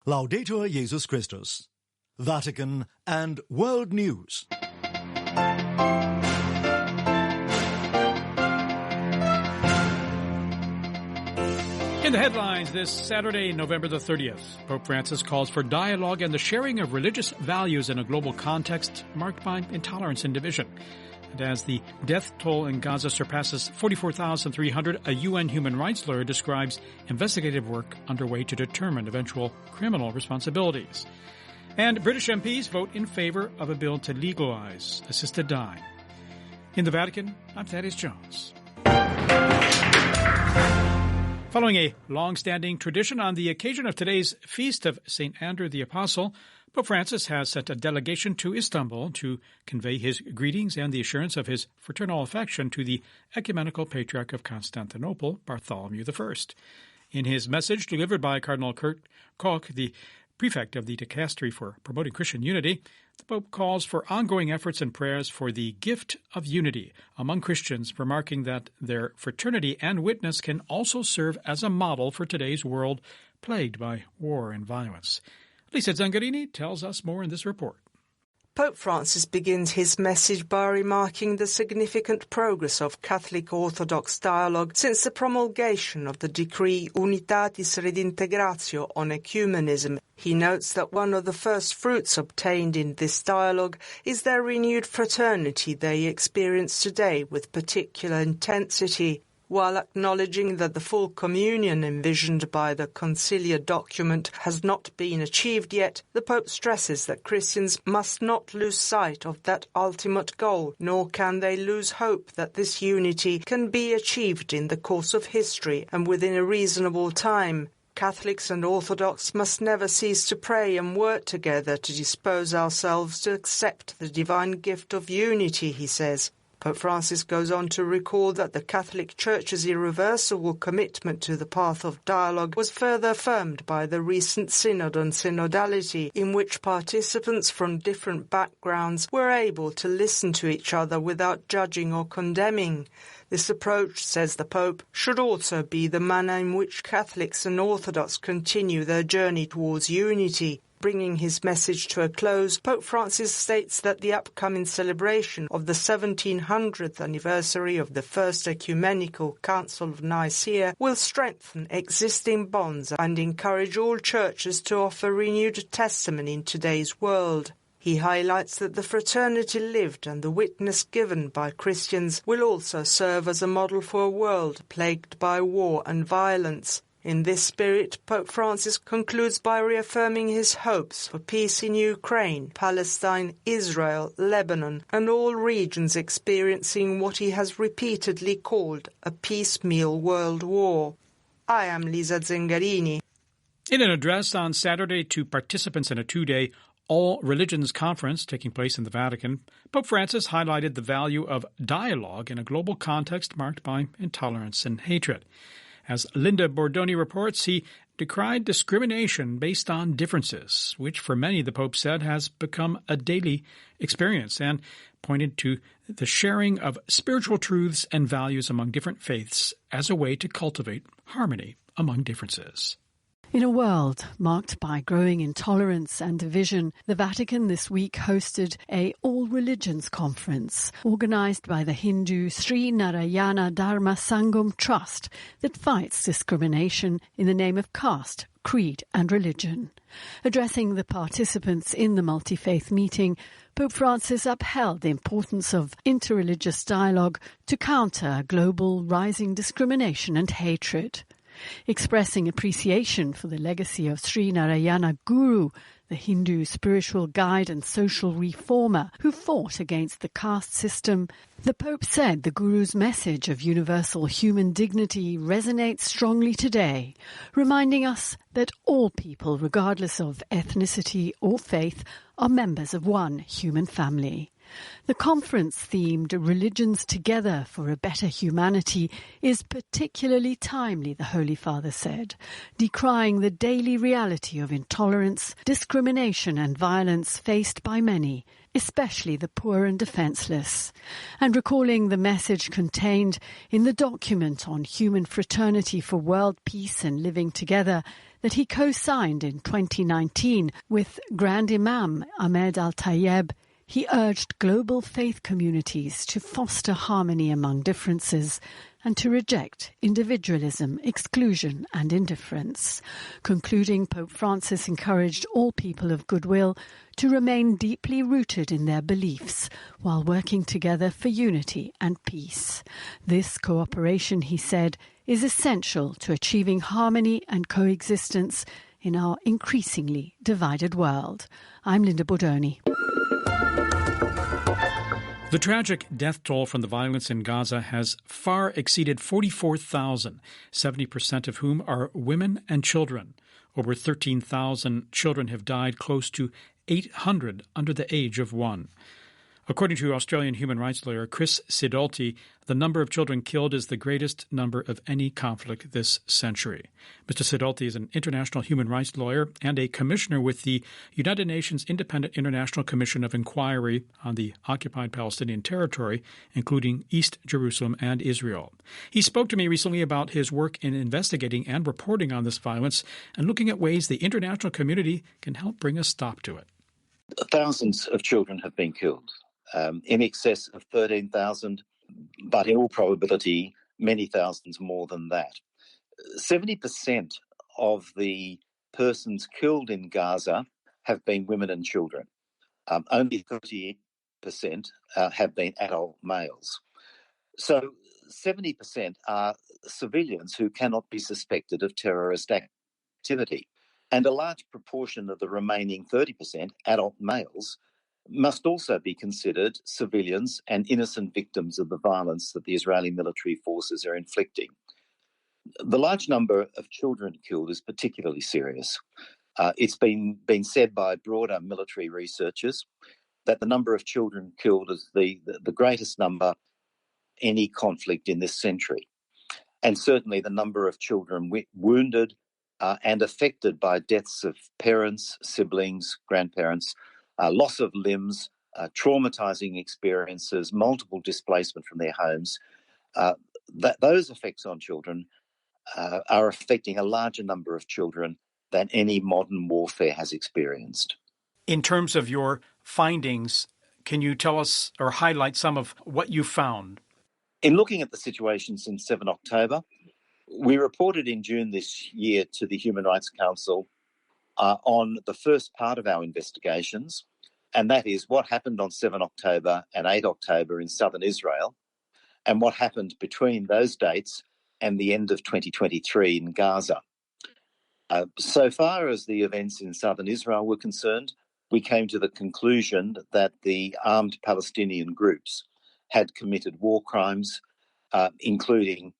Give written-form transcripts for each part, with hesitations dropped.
Laudetur Jesus Christus. Vatican and World News. In the headlines this Saturday, November the 30th, Pope Francis calls for dialogue and the sharing of religious values in a global context marked by intolerance and division. And as the death toll in Gaza surpasses 44,300, a UN human rights lawyer describes investigative work underway to determine eventual criminal responsibilities. And British MPs vote in favor of a bill to legalize assisted dying. In the Vatican, I'm Thaddeus Jones. Following a long-standing tradition on the occasion of today's feast of St. Andrew the Apostle, Pope Francis has sent a delegation to Istanbul to convey his greetings and the assurance of his fraternal affection to the Ecumenical Patriarch of Constantinople, Bartholomew I. In his message delivered by Cardinal Kurt Koch, the prefect of the Dicastery for Promoting Christian Unity, the Pope calls for ongoing efforts and prayers for the gift of unity among Christians, remarking that their fraternity and witness can also serve as a model for today's world plagued by war and violence. Lisa Zangarini tells us more in this report. Pope Francis begins his message by remarking the significant progress of Catholic Orthodox dialogue since the promulgation of the decree Unitatis Redintegratio on ecumenism. He notes that one of the first fruits obtained in this dialogue is their renewed fraternity they experience today with particular intensity. While acknowledging that the full communion envisioned by the conciliar document has not been achieved yet, the Pope stresses that Christians must not lose sight of that ultimate goal, nor can they lose hope that this unity can be achieved in the course of history and within a reasonable time. Catholics and Orthodox must never cease to pray and work together to dispose ourselves to accept the divine gift of unity, he says. Pope Francis goes on to recall that the Catholic Church's irreversible commitment to the path of dialogue was further affirmed by the recent Synod on Synodality, in which participants from different backgrounds were able to listen to each other without judging or condemning. This approach, says the Pope, should also be the manner in which Catholics and Orthodox continue their journey towards unity. Bringing his message to a close, Pope Francis states that the upcoming celebration of the 1700th anniversary of the First Ecumenical Council of Nicaea will strengthen existing bonds and encourage all churches to offer renewed testimony in today's world. He highlights that the fraternity lived and the witness given by Christians will also serve as a model for a world plagued by war and violence. In this spirit, Pope Francis concludes by reaffirming his hopes for peace in Ukraine, Palestine, Israel, Lebanon, and all regions experiencing what he has repeatedly called a piecemeal world war. I am Lisa Zengarini. In an address on Saturday to participants in a two-day All Religions Conference taking place in the Vatican, Pope Francis highlighted the value of dialogue in a global context marked by intolerance and hatred. As Linda Bordoni reports, he decried discrimination based on differences, which for many, the Pope said, has become a daily experience, and pointed to the sharing of spiritual truths and values among different faiths as a way to cultivate harmony among differences. In a world marked by growing intolerance and division, the Vatican this week hosted a All Religions Conference organised by the Hindu Sri Narayana Dharma Sangam Trust that fights discrimination in the name of caste, creed and religion. Addressing the participants in the multi-faith meeting, Pope Francis upheld the importance of interreligious dialogue to counter global rising discrimination and hatred. Expressing appreciation for the legacy of Sri Narayana Guru, the Hindu spiritual guide and social reformer who fought against the caste system, the Pope said the Guru's message of universal human dignity resonates strongly today, reminding us that all people, regardless of ethnicity or faith, are members of one human family. The conference themed Religions Together for a Better Humanity is particularly timely, the Holy Father said, decrying the daily reality of intolerance, discrimination and violence faced by many, especially the poor and defenceless, and recalling the message contained in the document on human fraternity for world peace and living together that he co-signed in 2019 with Grand Imam Ahmed Al-Tayeb. He urged global faith communities to foster harmony among differences and to reject individualism, exclusion and indifference. Concluding, Pope Francis encouraged all people of goodwill to remain deeply rooted in their beliefs while working together for unity and peace. This cooperation, he said, is essential to achieving harmony and coexistence in our increasingly divided world. I'm Linda Bordoni. The tragic death toll from the violence in Gaza has far exceeded 44,000, 70% of whom are women and children. Over 13,000 children have died, close to 800 under the age of 1. According to Australian human rights lawyer Chris Sidolti, the number of children killed is the greatest number of any conflict this century. Mr. Sidolti is an international human rights lawyer and a commissioner with the United Nations Independent International Commission of Inquiry on the occupied Palestinian territory, including East Jerusalem and Israel. He spoke to me recently about his work in investigating and reporting on this violence and looking at ways the international community can help bring a stop to it. Thousands of children have been killed. In excess of 13,000, but in all probability, many thousands more than that. 70% of the persons killed in Gaza have been women and children. Only 30% have been adult males. So 70% are civilians who cannot be suspected of terrorist activity. And a large proportion of the remaining 30%, adult males, must also be considered civilians and innocent victims of the violence that the Israeli military forces are inflicting. The large number of children killed is particularly serious. It's been said by broader military researchers that the number of children killed is the greatest number any conflict in this century. And certainly the number of children wounded and affected by deaths of parents, siblings, grandparents, loss of limbs, traumatizing experiences, multiple displacement from their homes, those effects on children are affecting a larger number of children than any modern warfare has experienced. In terms of your findings, can you tell us or highlight some of what you found? In looking at the situation since 7 October, we reported in June this year to the Human Rights Council on the first part of our investigations, and that is what happened on 7 October and 8 October in southern Israel, and what happened between those dates and the end of 2023 in Gaza. So far as the events in southern Israel were concerned, we came to the conclusion that the armed Palestinian groups had committed war crimes, including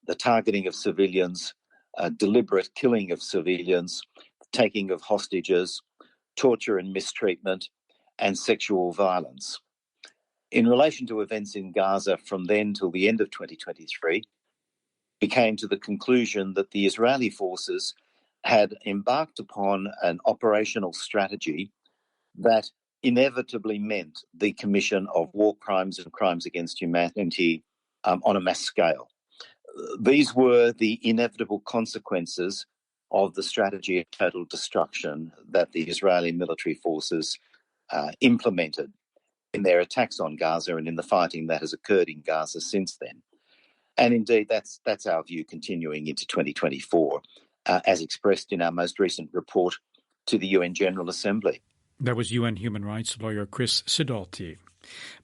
the targeting of civilians, deliberate killing of civilians, taking of hostages, torture and mistreatment, and sexual violence. In relation to events in Gaza from then till the end of 2023, we came to the conclusion that the Israeli forces had embarked upon an operational strategy that inevitably meant the commission of war crimes and crimes against humanity on a mass scale. These were the inevitable consequences of the strategy of total destruction that the Israeli military forces implemented in their attacks on Gaza and in the fighting that has occurred in Gaza since then. And indeed, that's our view continuing into 2024, as expressed in our most recent report to the UN General Assembly. That was UN human rights lawyer Chris Sidolti.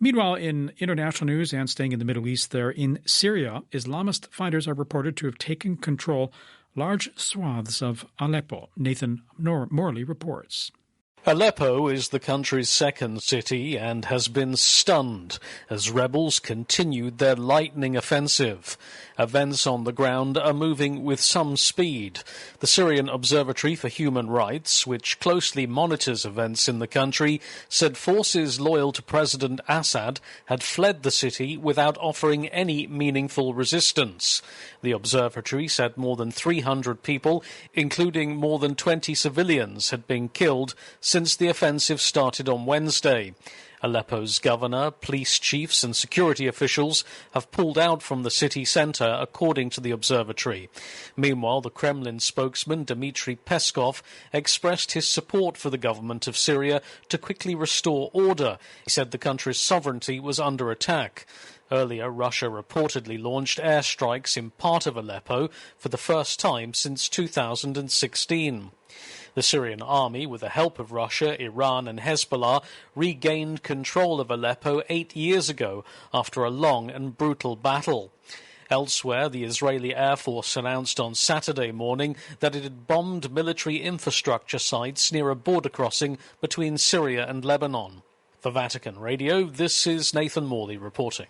Meanwhile, in international news and staying in the Middle East there, in Syria, Islamist fighters are reported to have taken control large swaths of Aleppo. Nathan Morley reports. Aleppo is the country's second city and has been stunned as rebels continued their lightning offensive. Events on the ground are moving with some speed. The Syrian Observatory for Human Rights, which closely monitors events in the country, said forces loyal to President Assad had fled the city without offering any meaningful resistance. The observatory said more than 300 people, including more than 20 civilians, had been killed since the offensive started on Wednesday. Aleppo's governor, police chiefs and security officials have pulled out from the city centre, according to the observatory. Meanwhile, the Kremlin spokesman Dmitry Peskov expressed his support for the government of Syria to quickly restore order. He said the country's sovereignty was under attack. Earlier, Russia reportedly launched airstrikes in part of Aleppo for the first time since 2016. The Syrian army, with the help of Russia, Iran and Hezbollah, regained control of Aleppo 8 years ago after a long and brutal battle. Elsewhere, the Israeli Air Force announced on Saturday morning that it had bombed military infrastructure sites near a border crossing between Syria and Lebanon. For Vatican Radio, this is Nathan Morley reporting.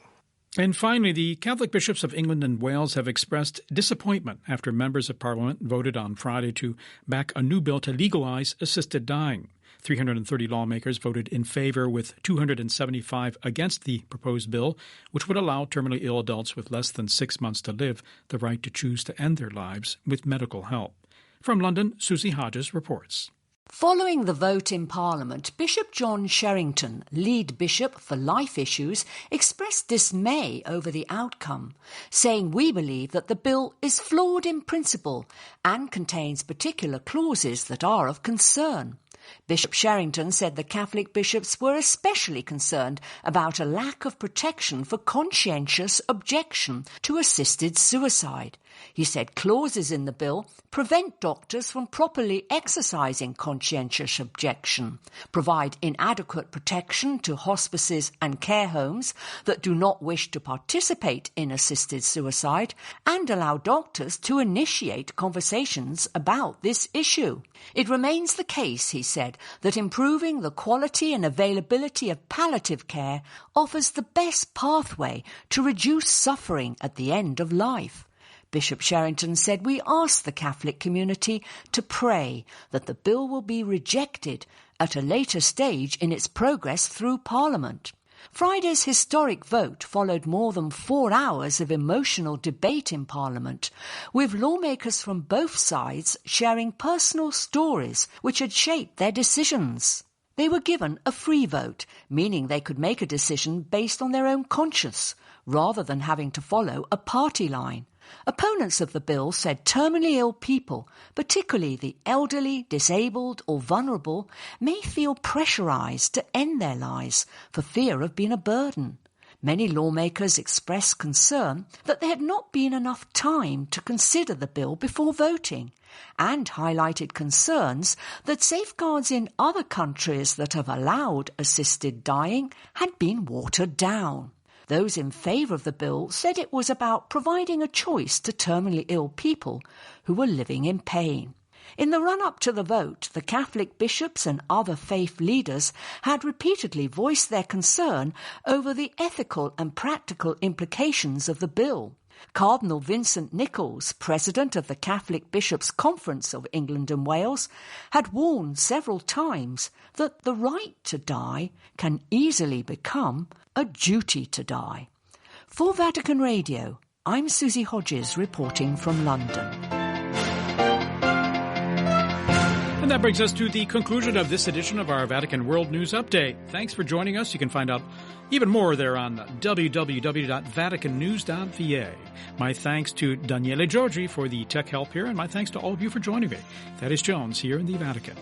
And finally, the Catholic bishops of England and Wales have expressed disappointment after members of Parliament voted on Friday to back a new bill to legalize assisted dying. 330 lawmakers voted in favour, with 275 against the proposed bill, which would allow terminally ill adults with less than 6 months to live the right to choose to end their lives with medical help. From London, Susie Hodges reports. Following the vote in Parliament, Bishop John Sherrington, lead bishop for life issues, expressed dismay over the outcome, saying, "We believe that the bill is flawed in principle and contains particular clauses that are of concern." Bishop Sherrington said the Catholic bishops were especially concerned about a lack of protection for conscientious objection to assisted suicide. He said clauses in the bill prevent doctors from properly exercising conscientious objection, provide inadequate protection to hospices and care homes that do not wish to participate in assisted suicide, and allow doctors to initiate conversations about this issue. It remains the case, he said, that improving the quality and availability of palliative care offers the best pathway to reduce suffering at the end of life. Bishop Sherrington said, "We ask the Catholic community to pray that the bill will be rejected at a later stage in its progress through Parliament." Friday's historic vote followed more than 4 hours of emotional debate in Parliament, with lawmakers from both sides sharing personal stories which had shaped their decisions. They were given a free vote, meaning they could make a decision based on their own conscience, rather than having to follow a party line. Opponents of the bill said terminally ill people, particularly the elderly, disabled or vulnerable, may feel pressurised to end their lives for fear of being a burden. Many lawmakers expressed concern that there had not been enough time to consider the bill before voting, and highlighted concerns that safeguards in other countries that have allowed assisted dying had been watered down. Those in favour of the bill said it was about providing a choice to terminally ill people who were living in pain. In the run-up to the vote, the Catholic bishops and other faith leaders had repeatedly voiced their concern over the ethical and practical implications of the bill. Cardinal Vincent Nichols, president of the Catholic Bishops' Conference of England and Wales, had warned several times that the right to die can easily become a duty to die. For Vatican Radio, I'm Susie Hodges reporting from London. And that brings us to the conclusion of this edition of our Vatican World News Update. Thanks for joining us. You can find out even more there on www.vaticannews.va. My thanks to Daniele Giorgi for the tech help here, and my thanks to all of you for joining me. That is Jones here in the Vatican.